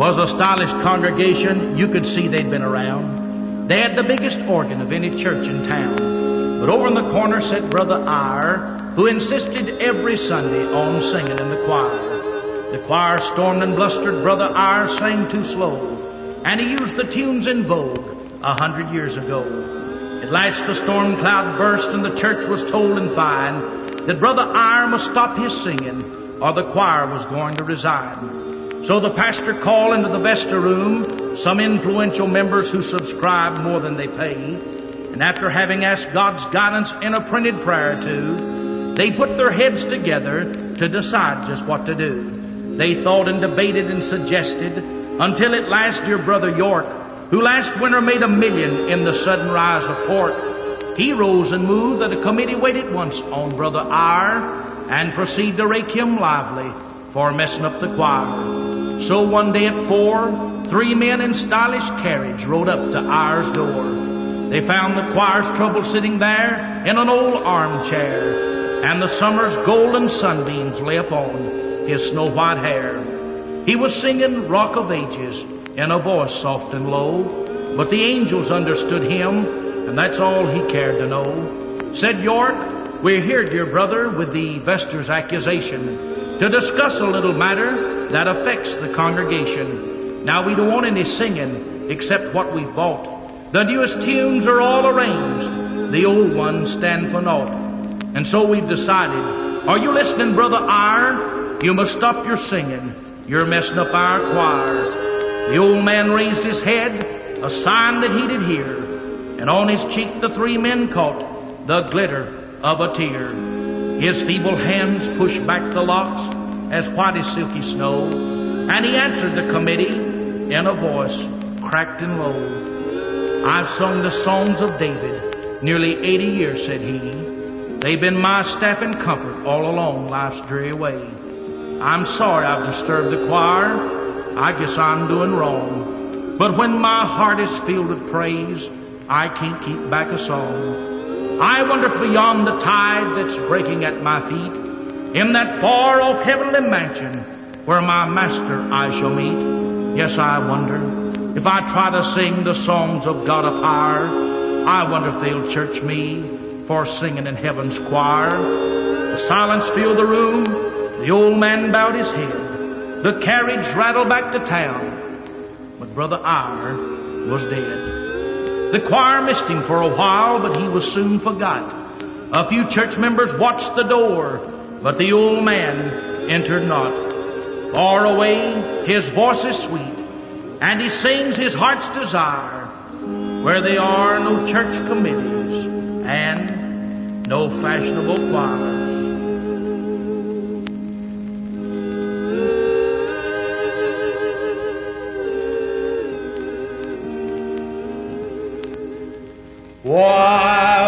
Was a stylish congregation. You could see they'd been around. They had the biggest organ of any church in town. But over in the corner sat Brother Eyre, who insisted every Sunday on singing in the choir. The choir stormed and blustered. Brother Eyre sang too slow, and he used the tunes in vogue 100 years ago. At last the storm cloud burst, and the church was told in fine that Brother Eyre must stop his singing, or the choir was going to resign. So the pastor called into the vesta room some influential members who subscribed more than they pay, and after having asked God's guidance in a printed prayer or two, they put their heads together to decide just what to do. They thought and debated and suggested until at last dear Brother York, who last winter made $1 million in the sudden rise of pork, he rose and moved that a committee waited once on Brother Eyre and proceed to rake him lively for messing up the choir. So one day at 4, 3 men in stylish carriage rode up to Eyre's door. They found the choir's trouble sitting there in an old armchair, and the summer's golden sunbeams lay upon his snow-white hair. He was singing Rock of Ages in a voice soft and low, but the angels understood him, and that's all he cared to know. Said York, "We're here, dear brother, with the Vester's accusation, to discuss a little matter that affects the congregation. Now we don't want any singing except what we've bought. The newest tunes are all arranged, the old ones stand for naught. And so we've decided, are you listening, Brother Eyre? You must stop your singing. You're messing up our choir." The old man raised his head, a sign that he did hear, and on his cheek the 3 men caught the glitter of a tear. His feeble hands pushed back the locks as white as silky snow, and he answered the committee in a voice cracked and low. "I've sung the songs of David nearly 80 years," said he. "They've been my staff and comfort all along life's dreary way. I'm sorry I've disturbed the choir. I guess I'm doing wrong. But when my heart is filled with praise, I can't keep back a song. I wonder if beyond the tide that's breaking at my feet, in that far-off heavenly mansion where my Master I shall meet, yes, I wonder if I try to sing the songs of God up higher, I wonder if they'll church me for singing in heaven's choir." The silence filled the room. The old man bowed his head. The carriage rattled back to town, but Brother Eyre was dead. The choir missed him for a while, but he was soon forgot. A few church members watched the door, but the old man entered not. Far away, his voice is sweet, and he sings his heart's desire, where there are no church committees and no fashionable choirs. Why